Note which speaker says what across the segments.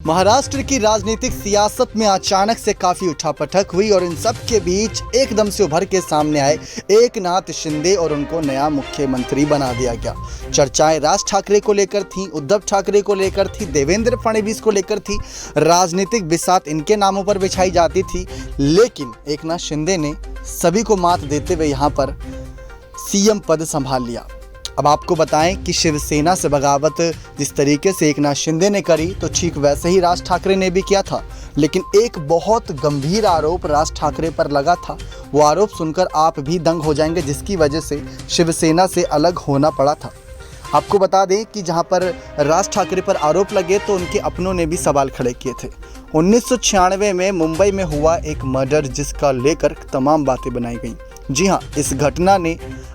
Speaker 1: महाराष्ट्र की राजनीतिक सियासत में अचानक से काफी उठापटक हुई और इन सब के बीच एकदम से उभर के सामने आए एकनाथ शिंदे और उनको नया मुख्यमंत्री बना दिया गया। चर्चाएं राज ठाकरे को लेकर थी, उद्धव ठाकरे को लेकर थी, देवेंद्र फडणवीस को लेकर थी, राजनीतिक बिसात इनके नामों पर बिछाई जाती थी। लेकिन एकनाथ शिंदे ने सभी को मात देते हुए यहाँ पर सीएम पद संभाल लिया। अब आपको बताएं कि शिवसेना से बगावत जिस तरीके से एकनाथ शिंदे ने करी तो ठीक वैसे ही राज ठाकरे ने भी किया था। लेकिन एक बहुत गंभीर आरोप राज ठाकरे पर लगा था। वो आरोप सुनकर आप भी दंग हो जाएंगे, जिसकी वजह से शिवसेना से अलग होना पड़ा था। आपको बता दें कि जहां पर राज ठाकरे पर आरोप लगे तो उनके अपनों ने भी सवाल खड़े किए थे। 1996 में मुंबई में हुआ एक मर्डर जिसका लेकर तमाम बातें बनाई गई। जी हाँ, इस घटना ने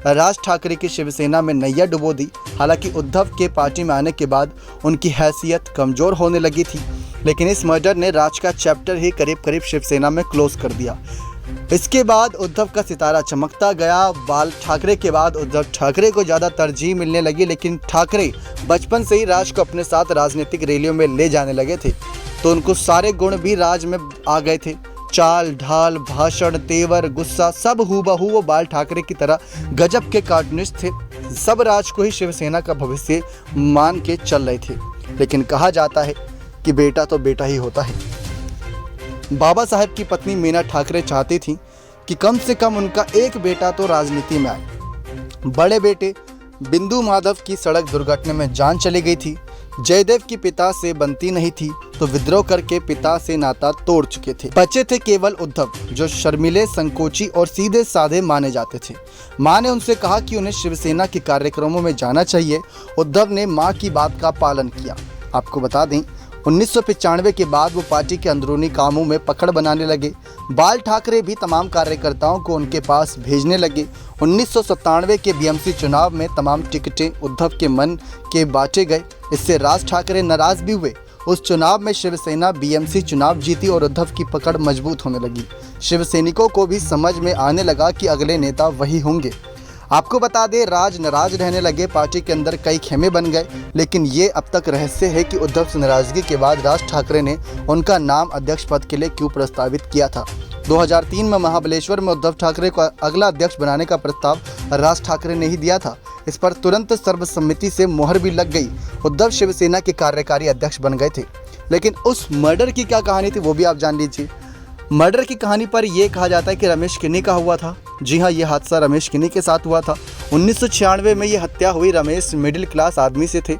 Speaker 1: राज ठाकरे की शिवसेना में नैया डुबो दी। हालांकि उद्धव के पार्टी में आने के बाद उनकी हैसियत कमज़ोर होने लगी थी, लेकिन इस मर्डर ने राज का चैप्टर ही करीब करीब शिवसेना में क्लोज कर दिया। इसके बाद उद्धव का सितारा चमकता गया। बाल ठाकरे के बाद उद्धव ठाकरे को ज़्यादा तरजीह मिलने लगी, लेकिन ठाकरे बचपन से ही राज को अपने साथ राजनीतिक रैलियों में ले जाने लगे थे, तो उनको सारे गुण भी राज में आ गए थे। चाल ढाल, भाषण, तेवर, गुस्सा सब हूबहू वो बाल ठाकरे की तरह गजब के कार्टूनिस्ट थे। सब राज को ही शिवसेना का भविष्य मान के चल रहे थे। लेकिन कहा जाता है कि बेटा तो बेटा ही होता है। बाबा साहब की पत्नी मीना ठाकरे चाहती थी कि कम से कम उनका एक बेटा तो राजनीति में आए। बड़े बेटे बिंदु माधव की सड़क दुर्घटना में जान चली गई थी। जयदेव की पिता से बनती नहीं थी तो विद्रोह करके पिता से नाता तोड़ चुके थे। बचे थे केवल उद्धव, जो शर्मीले, संकोची और सीधे साधे माने जाते थे। मां ने उनसे कहा कि उन्हें शिवसेना के कार्यक्रमों में जाना चाहिए। उद्धव ने मां की बात का पालन किया। आपको बता दें 1995 के बाद वो पार्टी के अंदरूनी कामों में पकड़ बनाने लगे। बाल ठाकरे भी तमाम कार्यकर्ताओं को उनके पास भेजने लगे। 1997 के बीएमसी चुनाव में तमाम टिकटें उद्धव के मन के बांटे गए। इससे राज ठाकरे नाराज भी हुए। उस चुनाव में शिवसेना बीएमसी चुनाव जीती और उद्धव की पकड़ मजबूत होने लगी। शिवसैनिकों को भी समझ में आने लगा कि अगले नेता वही होंगे। आपको बता दें राज नाराज रहने लगे। पार्टी के अंदर कई खेमे बन गए, लेकिन ये अब तक रहस्य है कि उद्धव से नाराजगी के बाद राज ठाकरे ने उनका नाम अध्यक्ष पद के लिए क्यों प्रस्तावित किया था। 2003 में महाबलेश्वर में उद्धव ठाकरे को अगला अध्यक्ष बनाने का प्रस्ताव राज ठाकरे ने ही दिया था। इस पर तुरंत सर्वसम्मति से मोहर भी लग गई। उद्धव शिवसेना के कार्यकारी अध्यक्ष बन गए थे। लेकिन उस मर्डर की क्या कहानी थी वो भी आप जान लीजिए। मर्डर की कहानी पर यह कहा जाता है कि रमेश किन्नी का हुआ था। जी हाँ, यह हादसा रमेश किन्नी के साथ हुआ था। 1996 में यह हत्या हुई। रमेश मिडिल क्लास आदमी से थे।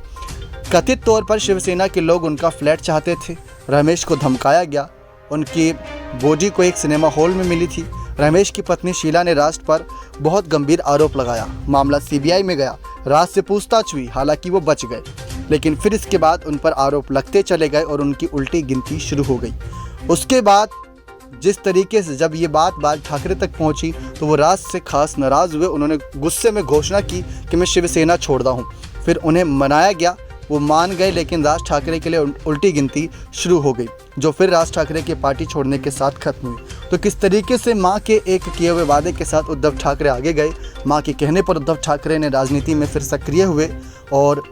Speaker 1: कथित तौर पर शिवसेना के लोग उनका फ्लैट चाहते थे। रमेश को धमकाया गया। उनकी बॉडी को एक सिनेमा हॉल में मिली थी। रमेश की पत्नी शीला ने राज पर बहुत गंभीर आरोप लगाया। मामला सीबीआई में गया। राज से पूछताछ हुई, हालांकि वो बच गए, लेकिन फिर इसके बाद उन पर आरोप लगते चले गए और उनकी उल्टी गिनती शुरू हो गई। उसके बाद जिस तरीके से जब ये बात बाल ठाकरे तक पहुंची तो वो राज से खास नाराज़ हुए। उन्होंने गुस्से में घोषणा की कि मैं शिवसेना छोड़ रहा हूँ। फिर उन्हें मनाया गया, वो मान गए, लेकिन राज ठाकरे के लिए उल्टी गिनती शुरू हो गई, जो फिर राज ठाकरे की पार्टी छोड़ने के साथ खत्म हुई। तो किस तरीके से मां के एक किए हुए वादे के साथ उद्धव ठाकरे आगे गए। मां के कहने पर उद्धव ठाकरे ने राजनीति में फिर सक्रिय हुए और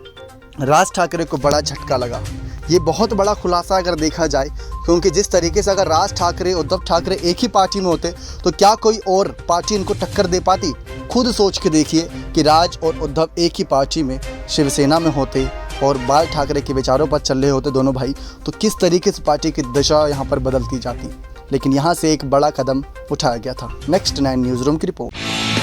Speaker 1: राज ठाकरे को बड़ा झटका लगा। ये बहुत बड़ा खुलासा अगर देखा जाए, क्योंकि जिस तरीके से अगर राज ठाकरे उद्धव ठाकरे एक ही पार्टी में होते तो क्या कोई और पार्टी इनको टक्कर दे पाती। खुद सोच के देखिए कि राज और उद्धव एक ही पार्टी में शिवसेना में होते और बाल ठाकरे के विचारों पर चल रहे होते दोनों भाई, तो किस तरीके से पार्टी की दिशा यहाँ पर बदलती जाती। लेकिन यहाँ से एक बड़ा कदम उठाया गया था। नेक्स्ट 9 न्यूज़ रूम की रिपोर्ट।